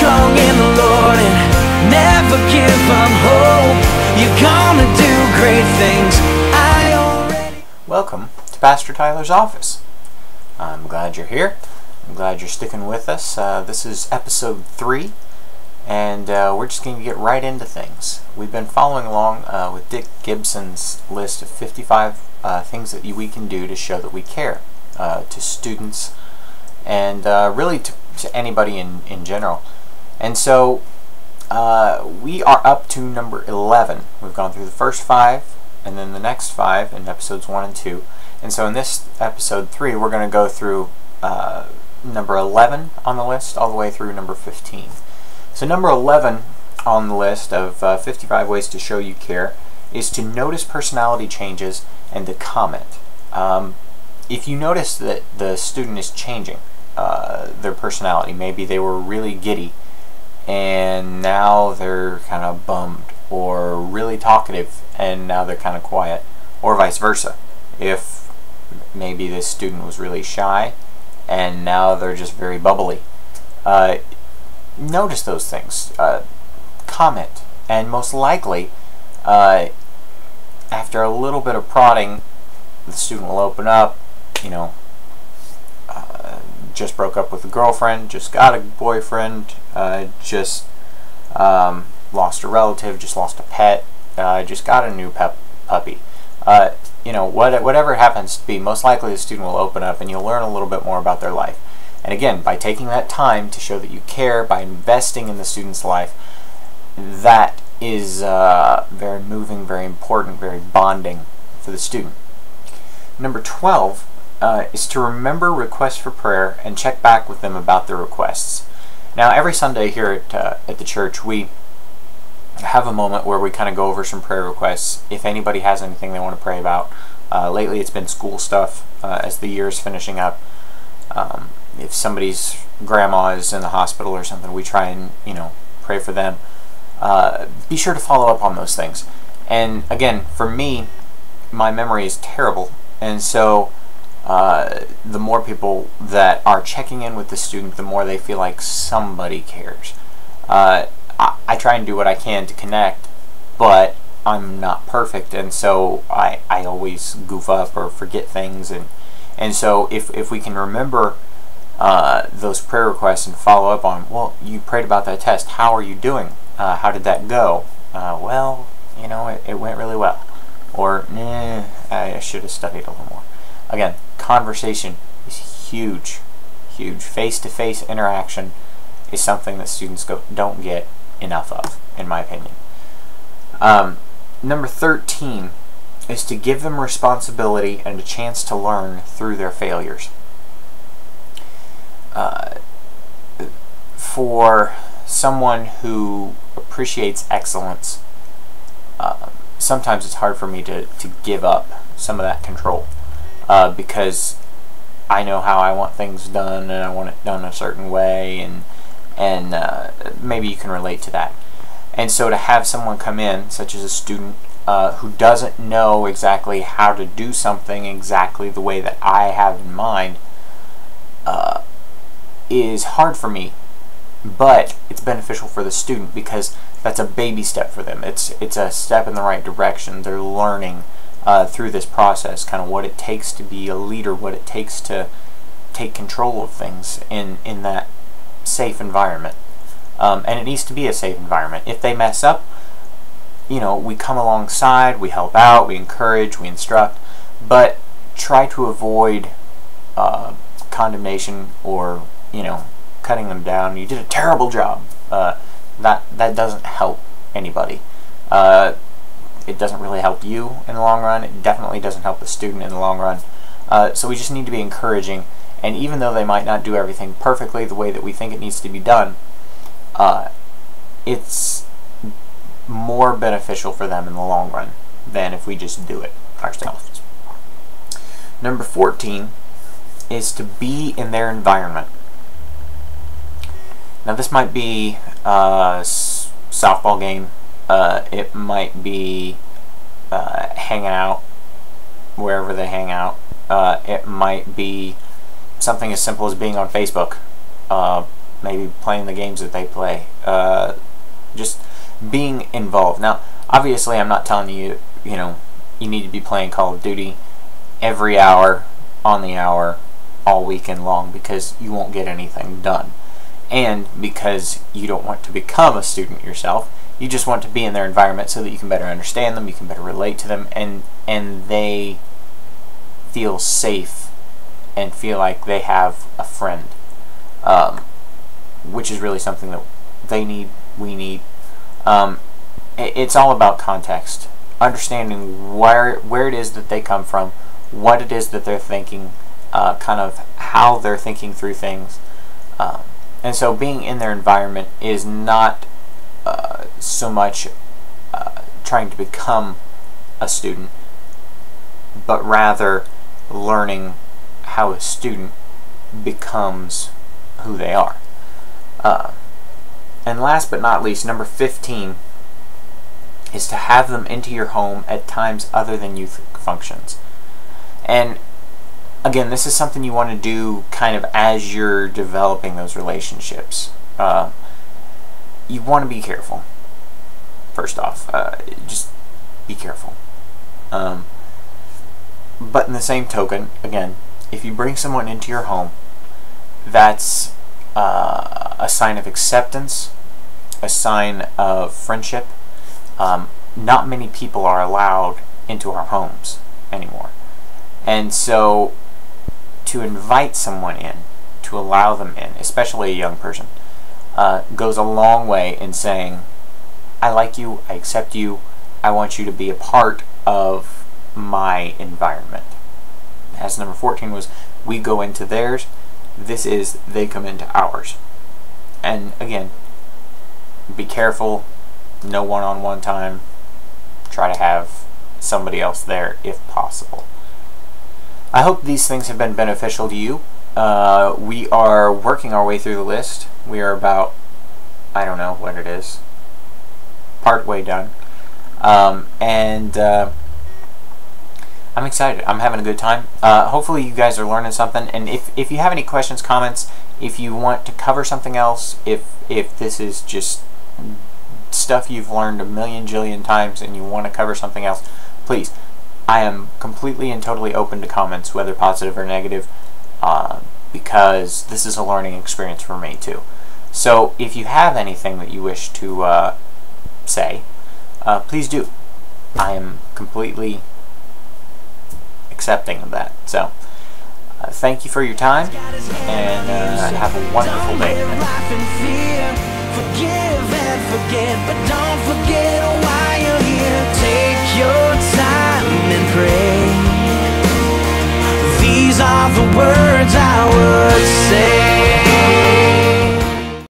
strong in the Lord and never give up hope. You're gonna do great things. Welcome to Pastor Tyler's office. I'm glad you're here. I'm glad you're sticking with us. This is episode 3, and we're just going to get right into things. We've been following along with Dick Gibson's list of 55 things that we can do to show that we care to students and really to anybody in general. And so we are up to number 11. We've gone through the first 5 and then the next 5 in episodes 1 and 2. And so in this episode 3, we're going to go through number 11 on the list all the way through number 15. So number 11 on the list of 55 ways to show you care is to notice personality changes and to comment. If you notice that the student is changing their personality, maybe they were really giddy and now they're kind of bummed, or really talkative and now they're kind of quiet, or vice versa. If maybe this student was really shy and now they're just very bubbly. Notice those things. Comment. And most likely, after a little bit of prodding, the student will open up. You know, just broke up with a girlfriend, just got a boyfriend, just lost a relative, just lost a pet, just got a new puppy. You know, whatever it happens to be, most likely the student will open up and you'll learn a little bit more about their life. And again, by taking that time to show that you care, by investing in the student's life, that is very moving, very important, very bonding for the student. Number 12 is to remember requests for prayer and check back with them about their requests. Now, every Sunday here at the church, we have a moment where we kind of go over some prayer requests. If anybody has anything they want to pray about, lately it's been school stuff as the year is finishing up. If somebody's grandma is in the hospital or something, we try and pray for them. Be sure to follow up on those things. And again, for me, my memory is terrible, and so the more people that are checking in with the student, the more they feel like somebody cares. I try and do what I can to connect, but I'm not perfect, and so I always goof up or forget things, and so if we can remember those prayer requests and follow up on, well, you prayed about that test, how are you doing? How did that go? Well, it went really well. Or, nah, I should have studied a little more. Again, conversation is huge, huge. Face-to-face interaction is something that students don't get enough of, in my opinion. Number 13 is to give them responsibility and a chance to learn through their failures. For someone who appreciates excellence, sometimes it's hard for me to give up some of that control, because I know how I want things done and I want it done a certain way, and maybe you can relate to that. And so to have someone come in, such as a student who doesn't know exactly how to do something exactly the way that I have in mind, is hard for me, but it's beneficial for the student because that's a baby step for them. It's a step in the right direction. They're learning through this process kind of what it takes to be a leader, what it takes to take control of things in that safe environment. And it needs to be a safe environment. If they mess up, we come alongside, we help out, we encourage, we instruct, but try to avoid condemnation or cutting them down. You did a terrible job. That doesn't help anybody. It doesn't really help you in the long run. It definitely doesn't help the student in the long run. So we just need to be encouraging, and even though they might not do everything perfectly the way that we think it needs to be done, it's more beneficial for them in the long run than if we just do it ourselves. Number 14 is to be in their environment. Now this might be a softball game, it might be hanging out wherever they hang out, it might be something as simple as being on Facebook. maybe playing the games that they play, just being involved. Now, obviously, I'm not telling you, you need to be playing Call of Duty every hour, on the hour, all weekend long, because you won't get anything done. And because you don't want to become a student yourself, you just want to be in their environment so that you can better understand them, you can better relate to them, and they feel safe and feel like they have a friend, which is really something that they need, we need. It's all about context, understanding where it is that they come from, what it is that they're thinking, kind of how they're thinking through things. And so being in their environment is not so much trying to become a student, but rather learning how a student becomes who they are. And last but not least, number 15 is to have them into your home at times other than youth functions. And again, this is something you want to do kind of as you're developing those relationships. You want to be careful. First off, just be careful. But in the same token, again, if you bring someone into your home, that's a sign of acceptance, a sign of friendship. Not many people are allowed into our homes anymore. And so to invite someone in, to allow them in, especially a young person, goes a long way in saying, I like you, I accept you, I want you to be a part of my environment. As number 14 was, we go into theirs, this is they come into ours. And again, be careful, no one-on-one time, try to have somebody else there if possible. I hope these things have been beneficial to you. We are working our way through the list. We are about, I don't know what it is, part way done. I'm excited. I'm having a good time. Hopefully you guys are learning something. And if you have any questions, comments, if you want to cover something else, if this is just stuff you've learned a million jillion times and you want to cover something else, please. I am completely and totally open to comments, whether positive or negative, because this is a learning experience for me too. So if you have anything that you wish to say, please do. I am completely accepting of that. So thank you for your time, and have a wonderful day. Forgive and forget, but don't forget why you're here. Take your time and pray. These are the words I would say.